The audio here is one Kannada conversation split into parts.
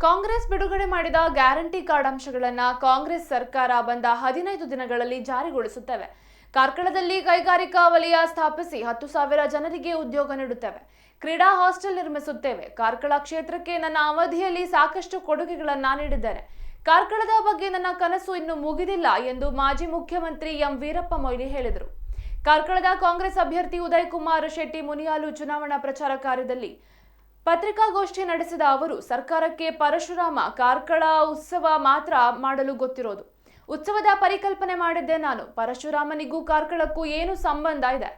ಕಾಂಗ್ರೆಸ್ ಬಿಡುಗಡೆ ಮಾಡಿದ ಗ್ಯಾರಂಟಿ ಕಾರ್ಡ್ ಅಂಶಗಳನ್ನು ಕಾಂಗ್ರೆಸ್ ಸರ್ಕಾರ ಬಂದ 15 ದಿನಗಳಲ್ಲಿ ಜಾರಿಗೊಳಿಸುತ್ತೇವೆ. ಕಾರ್ಕಳದಲ್ಲಿ ಕೈಗಾರಿಕಾ ವಲಯ ಸ್ಥಾಪಿಸಿ 10,000 ಜನರಿಗೆ ಉದ್ಯೋಗ ನೀಡುತ್ತೇವೆ. ಕ್ರೀಡಾ ಹಾಸ್ಟೆಲ್ ನಿರ್ಮಿಸುತ್ತೇವೆ. ಕಾರ್ಕಳ ಕ್ಷೇತ್ರಕ್ಕೆ ನನ್ನ ಅವಧಿಯಲ್ಲಿ ಸಾಕಷ್ಟು ಕೊಡುಗೆಗಳನ್ನು ನೀಡಿದ್ದೇನೆ. ಕಾರ್ಕಳದ ಬಗ್ಗೆ ನನ್ನ ಕನಸು ಇನ್ನೂ ಮುಗಿದಿಲ್ಲ ಎಂದು ಮಾಜಿ ಮುಖ್ಯಮಂತ್ರಿ ಎಂ ವೀರಪ್ಪ ಮೊಯ್ಲಿ ಹೇಳಿದರು. ಕಾರ್ಕಳದ ಕಾಂಗ್ರೆಸ್ ಅಭ್ಯರ್ಥಿ ಉದಯ್ ಕುಮಾರ್ ಶೆಟ್ಟಿ ಮುನಿಯಾಲು ಚುನಾವಣಾ ಪ್ರಚಾರ ಕಾರ್ಯದಲ್ಲಿ ಪತ್ರಿಕಾಗೋಷ್ಠಿ ನಡೆಸಿದ ಅವರು, ಸರ್ಕಾರಕ್ಕೆ ಪರಶುರಾಮ ಕಾರ್ಕಳ ಉತ್ಸವ ಮಾತ್ರ ಮಾಡಲು ಗೊತ್ತಿರೋದು. ಉತ್ಸವದ ಪರಿಕಲ್ಪನೆ ಮಾಡಿದ್ದೆ ನಾನು. ಪರಶುರಾಮನಿಗೂ ಕಾರ್ಕಳಕ್ಕೂ ಏನು ಸಂಬಂಧ ಇದೆ?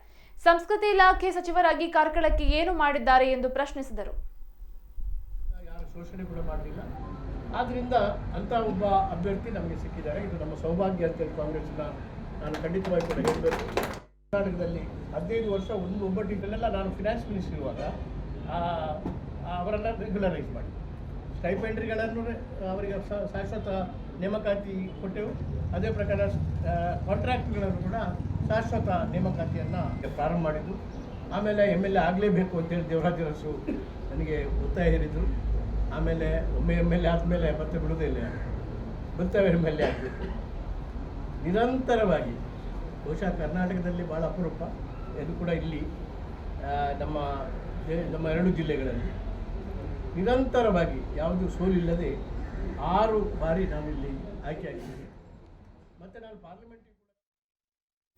ಸಂಸ್ಕೃತಿ ಇಲಾಖೆ ಸಚಿವರಾಗಿ ಕಾರ್ಕಳಕ್ಕೆ ಏನು ಮಾಡಿದ್ದಾರೆ ಎಂದು ಪ್ರಶ್ನಿಸಿದರು. ಯಾರು ಶೋಷಣೆ ಕೂಡ ಮಾಡಲಿಲ್ಲ. ಆದ್ರಿಂದ ಅಂತ ಒಬ್ಬ ಅಭ್ಯರ್ಥಿ ನಮಗೆ ಸಿಕ್ಕಿದ್ದಾರೆ. ಇದು ನಮ್ಮ ಸೌಭಾಗ್ಯ ಅಂತೇಳಿ ಕಾಂಗ್ರೆಸ್ನ ನಾನು ಖಂಡಿತವಾಗಿ ಕೂಡ ಹೇಳಬೇಕು. ಕರ್ನಾಟಕದಲ್ಲಿ 15 ವರ್ಷ ಒಬ್ಬಟ್ಟಿದ್ದಲ್ಲೆಲ್ಲ ನಾನು ಫಿನಾನ್ಸ್ ಮಿನಿಸ್ಟರ್ ಇರುವಾಗ ಅವರನ್ನು ರೆಗ್ಯುಲರೈಸ್ ಮಾಡಿ ಸ್ಟೈಪೆಂಡ್ರಿಗಳನ್ನು ಅವರಿಗೆ ಶಾಶ್ವತ ನೇಮಕಾತಿ ಕೊಟ್ಟೆವು. ಅದೇ ಪ್ರಕಾರ ಕಾಂಟ್ರಾಕ್ಟ್ಗಳನ್ನು ಕೂಡ ಶಾಶ್ವತ ನೇಮಕಾತಿಯನ್ನು ಪ್ರಾರಂಭ ಮಾಡಿದ್ದು. ಆಮೇಲೆ MLA ಆಗಲೇಬೇಕು ಅಂತೇಳಿ ದೇವರಾಜ ಅರಸು ನನಗೆ ಒತ್ತಾಯ ಹೇರಿದರು. ಆಮೇಲೆ ಒಮ್ಮೆ MLA ಆದಮೇಲೆ ಮತ್ತೆ ಬಿಡೋದೇ ಇಲ್ಲ, ಬರ್ತಾವೆ MLA ಆಗಬೇಕು. ನಿರಂತರವಾಗಿ ಬಹುಶಃ ಕರ್ನಾಟಕದಲ್ಲಿ ಭಾಳ ಅಪರೂಪ, ಇದು ಕೂಡ ಇಲ್ಲಿ ನಮ್ಮ 2 ಜಿಲ್ಲೆಗಳಲ್ಲಿ ನಿರಂತರವಾಗಿ ಯಾವುದೂ ಸೋಲಿಲ್ಲದೆ 6 ಬಾರಿ ನಾನಿಲ್ಲಿ ಆಯ್ಕೆಯಾಗಿದ್ದೀನಿ. ಮತ್ತು ನಾನು ಪಾರ್ಲಿಮೆಂಟ್